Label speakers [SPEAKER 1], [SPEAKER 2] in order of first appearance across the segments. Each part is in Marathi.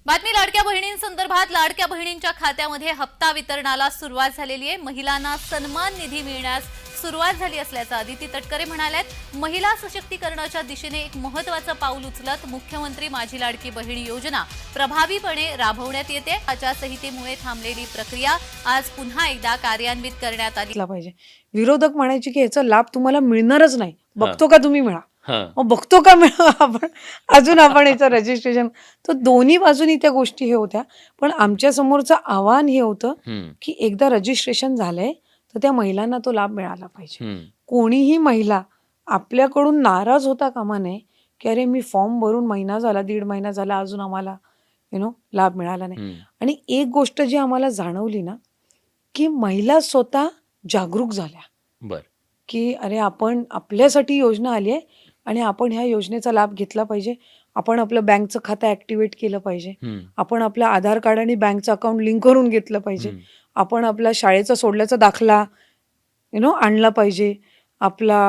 [SPEAKER 1] बातमी लाडक्या बहिणींसंदर्भात लाडक्या बहिणींच्या खात्यामध्ये हप्ता वितरणाला सुरुवात झालेली आहे। महिलांना सन्मान निधी मिळण्यास सुरुवात झाली असल्याचं अदिती तटकरे म्हणाल्यात। महिला सशक्तीकरणाच्या दिशेने एक महत्त्वाचं पाऊल उचलत मुख्यमंत्री माझी लाडकी बहीण योजना प्रभावीपणे राबवण्यात येते। आचारसंहितेमुळे थांबलेली प्रक्रिया आज पुन्हा एकदा कार्यान्वित करण्यात आली
[SPEAKER 2] पाहिजे। विरोधक म्हणायचे की याचा लाभ तुम्हाला मिळणारच नाही, बघतो का तुम्ही मिळा,
[SPEAKER 3] हां.
[SPEAKER 2] बघतो का मिळा आपण याचं रजिस्ट्रेशन। तर दोन्ही बाजूनी त्या गोष्टी हे होत्या, पण आमच्या समोरचं आव्हान हे होतं की एकदा रजिस्ट्रेशन झालंय तर त्या महिलांना तो लाभ मिळाला पाहिजे। कोणीही महिला आपल्याकडून नाराज होता कामा नये की अरे मी फॉर्म भरून महिना झाला, 1.5 महिना झाला, अजून आम्हाला लाभ मिळाला नाही। आणि एक गोष्ट जी आम्हाला जाणवली ना की महिला स्वतः जागरूक झाल्या
[SPEAKER 3] बर
[SPEAKER 2] की अरे आपण आपल्यासाठी योजना आली आहे आणि आपण ह्या योजनेचा लाभ घेतला पाहिजे। आपण आपलं बँकचं खातं ऍक्टिव्हेट केलं पाहिजे, आपण आपलं आधार कार्ड आणि बँकचं अकाउंट लिंक करून घेतलं पाहिजे, आपण आपला शाळेचा सोडल्याचा दाखला आणला पाहिजे, आपला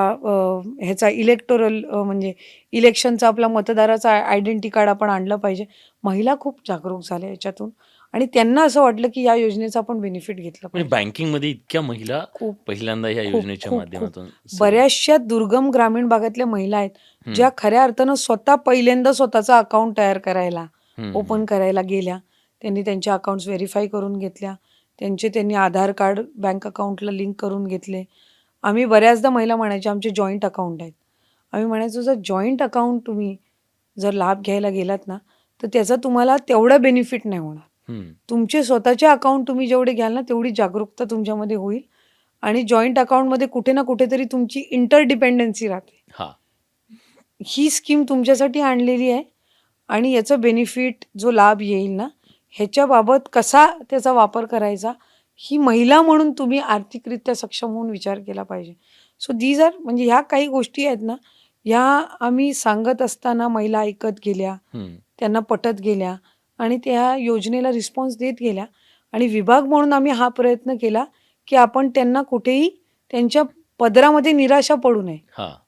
[SPEAKER 2] ह्याचा इलेक्टोरल म्हणजे इलेक्शनचा आपला मतदाराचा आयडेंटिटी कार्ड आपण आणलं पाहिजे। महिला खूप जागरूक झाल्या याच्यातून आणि त्यांना असं वाटलं की या योजनेचा आपण बेनिफिट घेतला
[SPEAKER 3] म्हणजे
[SPEAKER 2] पाहिजे।
[SPEAKER 3] बँकिंग मध्ये इतक्या महिला पहिल्यांदा या योजनेच्या माध्यमातून
[SPEAKER 2] बऱ्याचशा दुर्गम ग्रामीण भागातल्या महिला आहेत ज्या खऱ्या अर्थानं स्वतः पहिल्यांदा स्वतःचा अकाउंट तयार करायला ओपन करायला गेल्या। त्यांनी त्यांचे अकाउंट्स व्हेरीफाय करून घेतल्या, त्यांनी आधार कार्ड बँक अकाउंटला लिंक करून घेतले। आम्ही बऱ्याचदा महिला म्हणायच्या आमचे जॉईंट अकाउंट आहेत, आम्ही म्हणायचो जर जॉईंट अकाउंट तुम्ही जर लाभ घ्यायला गेलात ना तर त्याचा तुम्हाला तेवढा बेनिफिट नाही होणार। तुमचे स्वतःचे अकाउंट तुम्ही जेवढे घ्याल ना तेवढी जागरूकता तुमच्यामध्ये होईल आणि जॉईंट अकाउंटमध्ये कुठे ना कुठेतरी तुमची इंटरडिपेंडन्सी राहते। ही स्कीम तुमच्यासाठी आणलेली आहे आणि याचं बेनिफिट जो लाभ येईल ना ह्याच्याबाबत कसा त्याचा वापर करायचा ही महिला म्हणून तुम्ही आर्थिकरित्या सक्षम होऊन विचार केला पाहिजे। सो दीज आर म्हणजे ह्या काही गोष्टी आहेत ना, ह्या आम्ही सांगत असताना महिला ऐकत गेल्या, त्यांना पटत गेल्या आणि त्या योजनेला रिस्पॉन्स देत गेल्या आणि विभाग म्हणून आम्ही हा प्रयत्न केला की आपण त्यांना कुठेही त्यांच्या पदरामध्ये निराशा पडू नये।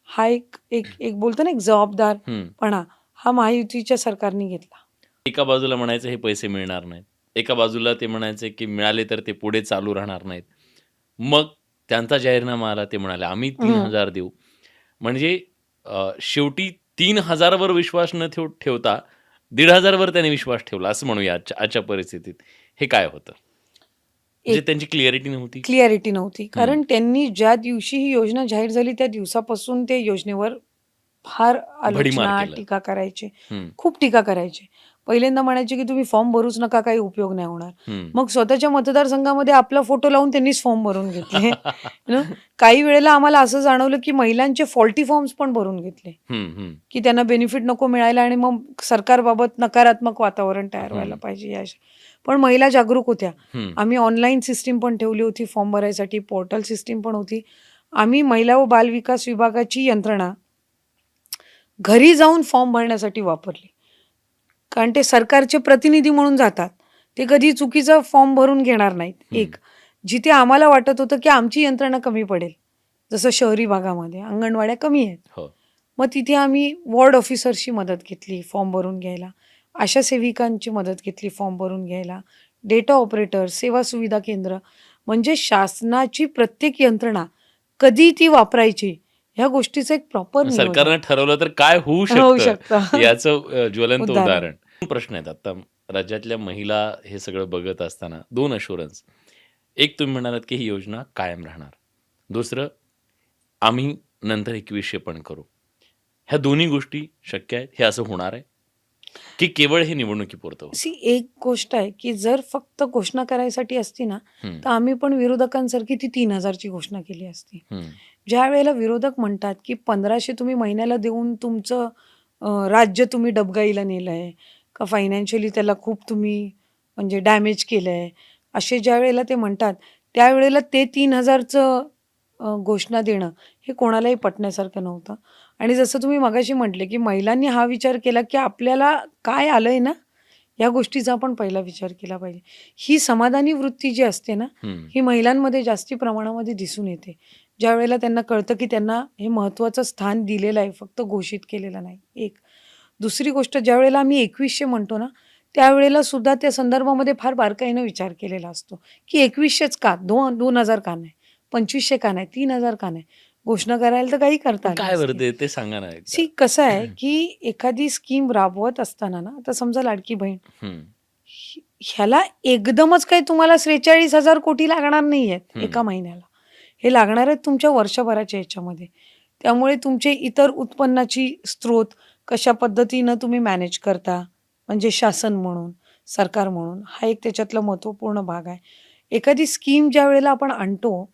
[SPEAKER 2] हा एक बोलतो ना एक जबाबदारपणा हा महायुतीच्या सरकारने घेतला।
[SPEAKER 3] एका बाजूला म्हणायचं हे पैसे मिळणार नाहीत, एका बाजूला ते म्हणायचे की मिळाले तर ते पुढे चालू राहणार नाहीत। मग त्यांचा जाहीरनामा आला, ते म्हणाले आम्ही 3000 देऊ। म्हणजे शेवटी 3000 वर विश्वास न ठेवता 1500 वर त्याने विश्वास ठेवला असं म्हणूया आजच्या परिस्थितीत। हे काय होतं? म्हणजे त्यांची क्लिअरिटी नव्हती
[SPEAKER 2] कारण त्यांनी ज्या दिवशी ही योजना जाहीर झाली त्या दिवसापासून ते योजनेवर फार आलोचना टीका करायचे, खूप टीका करायचे। पहिल्यांदा म्हणायचे की तुम्ही फॉर्म भरूच नका, काही उपयोग नाही होणार। मग स्वतःच्या मतदारसंघामध्ये आपला फोटो लावून त्यांनीच फॉर्म भरून घेतले। काही वेळेला आम्हाला असं जाणवलं की महिलांचे फॉल्टी फॉर्म्स पण भरून घेतले की त्यांना बेनिफिट नको मिळायला आणि मग सरकारबाबत नकारात्मक वातावरण तयार व्हायला पाहिजे। पण महिला जागरूक होत्या। आम्ही ऑनलाईन सिस्टीम पण ठेवली होती फॉर्म भरायसाठी, पोर्टल सिस्टीम पण होती। आम्ही महिला व बाल विकास विभागाची यंत्रणा घरी जाऊन फॉर्म भरण्यासाठी वापरली, कारण ते सरकारचे प्रतिनिधी म्हणून जातात, ते कधी चुकीचा फॉर्म भरून घेणार नाहीत। एक जिथे आम्हाला वाटत होतं की आमची यंत्रणा कमी पडेल, जसं शहरी भागामध्ये अंगणवाड्या कमी आहेत, मग तिथे आम्ही वॉर्ड ऑफिसरची मदत घेतली फॉर्म भरून घ्यायला, आशा सेविकांची मदत घेतली फॉर्म भरून घ्यायला, डेटा ऑपरेटर, सेवा सुविधा केंद्र, म्हणजे शासनाची प्रत्येक यंत्रणा कधी ती वापरायची ह्या गोष्टीचं एक प्रॉपर
[SPEAKER 3] सरकारने ठरवलं तर काय होऊ शकतं याचं ज्वलंत उदाहरण। प्रश्न आहेत आता राज्यातल्या महिला हे सगळं बघत असताना, 2 अश्युरन्स। एक तुम्ही म्हणालात की ही योजना कायम राहणार, दुसरं आम्ही नंतर 2100 पण करू। ह्या दोन्ही गोष्टी शक्य आहेत? हे असं होणार आहे की केवळ हे निवडणुकीपुरतं?
[SPEAKER 2] एक गोष्ट आहे की जर फक्त घोषणा करायसाठी असती ना तर आम्ही पण विरोधकांसारखी ती 3000ची घोषणा केली असती। ज्या वेळेला विरोधक म्हणतात की 1500 तुम्ही महिन्याला देऊन तुमचं राज्य तुम्ही डबगाईला नेलंय का, फायनान्शियली त्याला खूप तुम्ही म्हणजे डॅमेज केलंय, असे ज्या वेळेला ते म्हणतात त्यावेळेला ते 3000चं घोषणा देणं हे कोणालाही पटण्यासारखं नव्हतं। आणि जसं तुम्ही मगाशी म्हटले की महिलांनी हा विचार केला की आपल्याला काय आलंय ना या गोष्टीचा आपण पहिला विचार केला पाहिजे। ही समाधानी वृत्ती जी असते ना ही महिलांमध्ये जास्ती प्रमाणामध्ये दिसून येते, ज्या वेळेला त्यांना कळतं की त्यांना हे महत्त्वाचं स्थान दिलेलं आहे, फक्त घोषित केलेलं नाही। एक दुसरी गोष्ट, ज्या वेळेला आम्ही 2100 म्हणतो ना त्यावेळेला सुद्धा त्या संदर्भामध्ये फार बारकाईनं विचार केलेला असतो की 2100च का, 2,000 का नाही, 2500 का नाही, 3,000 का नाही. घोषणा करायला तर काही करता आली
[SPEAKER 3] काय बरं
[SPEAKER 2] नसती.
[SPEAKER 3] ते सांगा ना एकदा.
[SPEAKER 2] सी कसं आहे की एखादी स्कीम राबवत असताना ना, आता समजा लाडकी बहीण,
[SPEAKER 3] हम्म,
[SPEAKER 2] ह्याला एकदमच काही तुम्हाला 43,000 कोटी लागणार नाही आहेत एका महिन्याला. हे लागणार आहेत तुमच्या वर्षभराच्या ह्याच्यामध्ये. त्यामुळे तुमचे इतर उत्पन्नाची स्रोत कशा पद्धतीनं तुम्ही मॅनेज करता, म्हणजे शासन म्हणून, सरकार म्हणून, हा एक त्याच्यातला महत्त्वपूर्ण भाग आहे. एखादी स्कीम ज्या वेळेला आपण आणतो,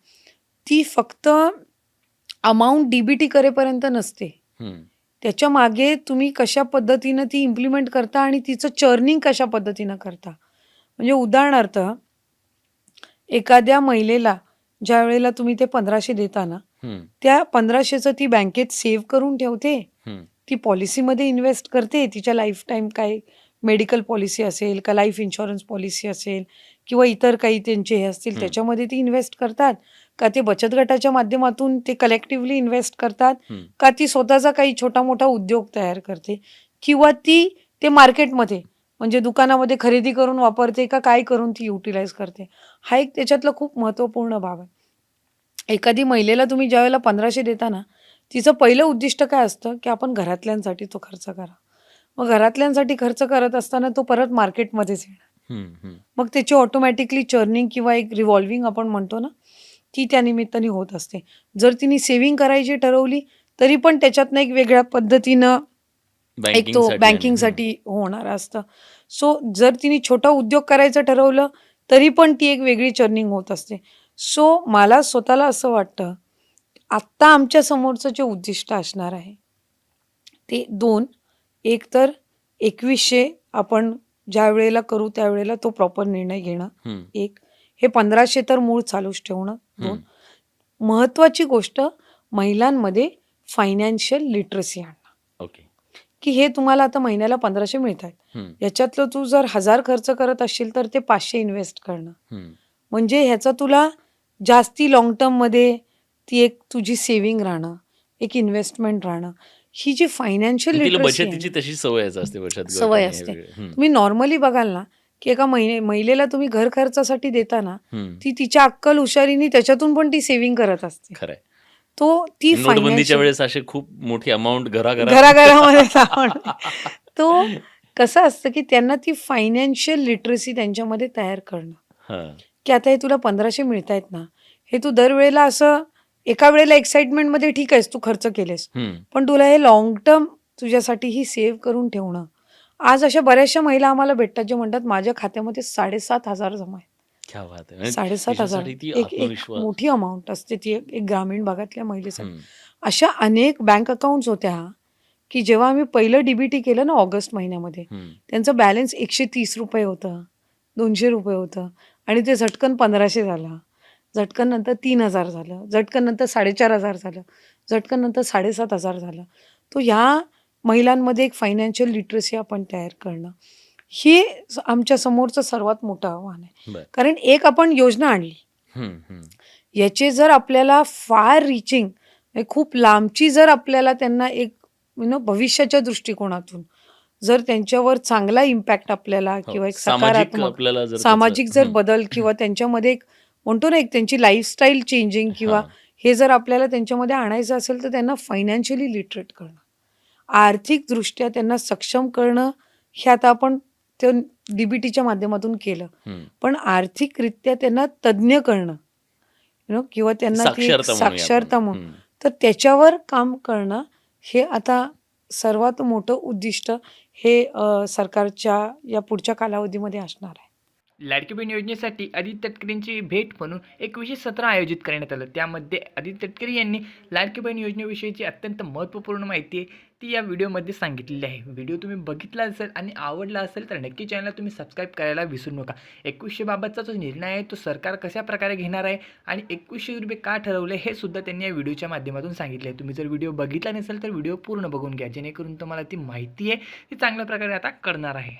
[SPEAKER 2] ती फक्त अमाऊंट डीबीटी करेपर्यंत नसते.
[SPEAKER 3] हम्म,
[SPEAKER 2] त्याच्या मागे तुम्ही कशा पद्धतीनं ती इम्प्लिमेंट करता आणि तिचं चर्निंग कशा पद्धतीनं करता. म्हणजे उदाहरणार्थ, एखाद्या महिलेला ज्या वेळेला तुम्ही ते 1,500 देता ना,
[SPEAKER 3] हम्म,
[SPEAKER 2] त्या 1,500चं ती बँकेत सेव्ह करून ठेवते,
[SPEAKER 3] हम्म,
[SPEAKER 2] ती पॉलिसीमध्ये इन्व्हेस्ट करते. तिच्या लाईफ टाईम काय मेडिकल पॉलिसी असेल का लाईफ इन्शुरन्स पॉलिसी असेल किंवा इतर काही त्यांचे हे असतील त्याच्यामध्ये ती इन्व्हेस्ट करतात, का ते बचत गटाच्या माध्यमातून ते कलेक्टिव्हली इन्व्हेस्ट करतात,
[SPEAKER 3] हम्म.
[SPEAKER 2] का ती स्वतःचा काही छोटा मोठा उद्योग तयार करते, किंवा ती ते मार्केटमध्ये म्हणजे दुकानामध्ये खरेदी करून वापरते, का काय करून ती युटिलाइज करते. हा एक त्याच्यातला खूप महत्त्वपूर्ण भाग आहे. एखादी महिलेला तुम्ही ज्यावेळेला 1,500 देता ना, तिचं पहिलं उद्दिष्ट काय असतं की आपण घरातल्यांसाठी तो खर्च करा. मग घरातल्यांसाठी खर्च करत असताना तो परत मार्केटमध्येच येणार.
[SPEAKER 3] हम्म, हम्म.
[SPEAKER 2] मग त्याची ऑटोमॅटिकली चर्निंग किंवा एक रिव्हॉल्विंग आपण म्हणतो ना, ती त्या निमित्ताने होत असते. जर तिने सेव्हिंग करायची ठरवली तरी पण त्याच्यातनं एक वेगळ्या पद्धतीनं एक तो
[SPEAKER 3] बँकिंगसाठी आणि-
[SPEAKER 2] बँकिंगसाठी होणार असतं. सो जर तिने छोटा उद्योग करायचं ठरवलं तरी पण ती एक वेगळी चर्निंग होत असते. सो मला स्वतःला असं वाटतं, आत्ता आमच्या समोरचं जे उद्दिष्ट असणार आहे ते 2, एक तर 2100 आपण ज्या वेळेला करू त्यावेळेला तो प्रॉपर निर्णय घेणं,
[SPEAKER 3] हम्म,
[SPEAKER 2] एक. हे 1,500 तर मूळ चालूच ठेवणं, 2.
[SPEAKER 3] हम्म.
[SPEAKER 2] महत्त्वाची गोष्ट, महिलांमध्ये फायनान्शियल लिटरसी आणणं,
[SPEAKER 3] ओके.
[SPEAKER 2] की हे तुम्हाला आता महिन्याला 1,500 मिळत आहेत,
[SPEAKER 3] हम्म,
[SPEAKER 2] याच्यातलं तू जर 1,000 खर्च करत असशील तर ते 500 इन्व्हेस्ट करणं.
[SPEAKER 3] हम्म.
[SPEAKER 2] म्हणजे ह्याचा तुला जास्ती लॉंग टर्ममध्ये ती एक तुझी सेव्हिंग राहणं, एक इन्व्हेस्टमेंट राहणं, ही जी फायनान्शियल
[SPEAKER 3] तिला
[SPEAKER 2] लिटरसी
[SPEAKER 3] बचतीची तशी सवयच असते, बचत गट
[SPEAKER 2] सवय
[SPEAKER 3] आणि हे
[SPEAKER 2] असते.
[SPEAKER 3] वेगळे. हम्म,
[SPEAKER 2] तुम्ही नॉर्मली बघाल ना की एका महिलेला तुम्ही घर खर्चासाठी देता ना,
[SPEAKER 3] हम्म.
[SPEAKER 2] ती तिच्या अक्कल हुशारीने त्याच्यातून पण ती सेव्हिंग करत असते.
[SPEAKER 3] खरंय.
[SPEAKER 2] तो ती
[SPEAKER 3] नोटबंदीच्या
[SPEAKER 2] फायनान्शियल
[SPEAKER 3] वेळेस असे खूप मोठी अमाऊंट
[SPEAKER 2] घराघरामध्ये सापडते. तो कसं असतं की त्यांना ती फायनान्शियल लिटरसी त्यांच्यामध्ये तयार करणं,
[SPEAKER 3] हा.
[SPEAKER 2] की आता हे तुला 1,500 मिळतायत ना, हे तू दरवेळेला असं एका वेळेला एक्साइटमेंटमध्ये ठीक आहेस तू खर्च केलेस,
[SPEAKER 3] हम्म,
[SPEAKER 2] पण तुला हे लॉंग टर्म तुझ्यासाठी ही सेव्ह करून ठेवणं. आज अशा बऱ्याचशा महिला आम्हाला भेटतात जे म्हणतात माझ्या खात्यामध्ये 7,500 जमा आहेत.
[SPEAKER 3] क्या बात आहे. म्हणजे
[SPEAKER 2] 7,500
[SPEAKER 3] तिच्यासाठी ती
[SPEAKER 2] एक एक
[SPEAKER 3] आत्मविश्वास.
[SPEAKER 2] मोठी अमाऊंट असते ती एक ग्रामीण भागातल्या महिलेसाठी.
[SPEAKER 3] हम्म,
[SPEAKER 2] अशा अनेक बँक अकाउंट्स होत्या की जेव्हा आम्ही पहिलं डीबीटी केलं ना ऑगस्ट महिन्यामध्ये,
[SPEAKER 3] हम्म.
[SPEAKER 2] त्यांचं बॅलन्स 130 रुपये होतं, 200 रुपये होतं, आणि ते झटकन 1,500 झालं, झटकन नंतर 3,000 झालं, झटकन नंतर 4,500 झालं, झटकन नंतर 7,500 झालं. तो ह्या महिलांमध्ये एक फायनान्शियल लिटरसी आपण तयार करणं, हे आमच्या समोरचं सर्वात मोठं आव्हान आहे.
[SPEAKER 3] बर.
[SPEAKER 2] कारण एक आपण योजना आणली,
[SPEAKER 3] हम्म, हम्म.
[SPEAKER 2] याचे जर आपल्याला फार रिचिंग खूप लांबची जर आपल्याला त्यांना एक भविष्याच्या दृष्टिकोनातून जर त्यांच्यावर चांगला इम्पॅक्ट आपल्याला
[SPEAKER 3] हो,
[SPEAKER 2] किंवा एक
[SPEAKER 3] सामाजिक
[SPEAKER 2] सकारात्मक
[SPEAKER 3] आपल्याला जर
[SPEAKER 2] सामाजिक
[SPEAKER 3] त्याचं-
[SPEAKER 2] जर बदल किंवा त्यांच्यामध्ये एक म्हणतो ना एक त्यांची लाईफस्टाईल चेंजिंग किंवा
[SPEAKER 3] हा.
[SPEAKER 2] हे जर आपल्याला त्यांच्यामध्ये आणायचं असेल तर त्यांना फायनान्शियली लिटरेट करणं, आर्थिकदृष्ट्या त्यांना सक्षम करणं, हे आता आपण ते डीबीटीच्या माध्यमातून केलं,
[SPEAKER 3] हम्म.
[SPEAKER 2] पण आर्थिकरित्या त्यांना तज्ज्ञ करणं किंवा त्यांना ती एक
[SPEAKER 3] साक्षरता म्हणूया आपण.
[SPEAKER 2] साक्षरता म्हणून,
[SPEAKER 3] हम्म.
[SPEAKER 2] तर त्याच्यावर काम करणं हे आता सर्वात मोठं उद्दिष्ट हे सरकारच्या या पुढच्या कालावधीमध्ये असणार आहे.
[SPEAKER 4] लाडकी बहीण योजनेसाठी आदित्य तटकरेंची भेट म्हणून एक विशेष सत्र आयोजित करण्यात आलं. त्यामध्ये आदित्य तटकरे यांनी लाडकी बहीण योजनेविषयीची अत्यंत महत्त्वपूर्ण माहिती आहे ती या व्हिडिओमध्ये सांगितलेली आहे. व्हिडिओ तुम्ही बघितला असेल आणि आवडला असेल तर नक्की चॅनलला तुम्ही सबस्क्राईब करायला विसरू नका. 2100 बाबतचा जो निर्णय आहे तो सरकार कशा प्रकारे घेणार आहे आणि 2100 रुपये का ठरवले हे सुद्धा त्यांनी या व्हिडिओच्या माध्यमातून सांगितले आहे. तुम्ही जर व्हिडिओ बघितला नसेल तर व्हिडिओ पूर्ण बघून घ्या, जेणेकरून तुम्हाला ती माहिती आहे ती चांगल्या प्रकारे आता कळणार आहे.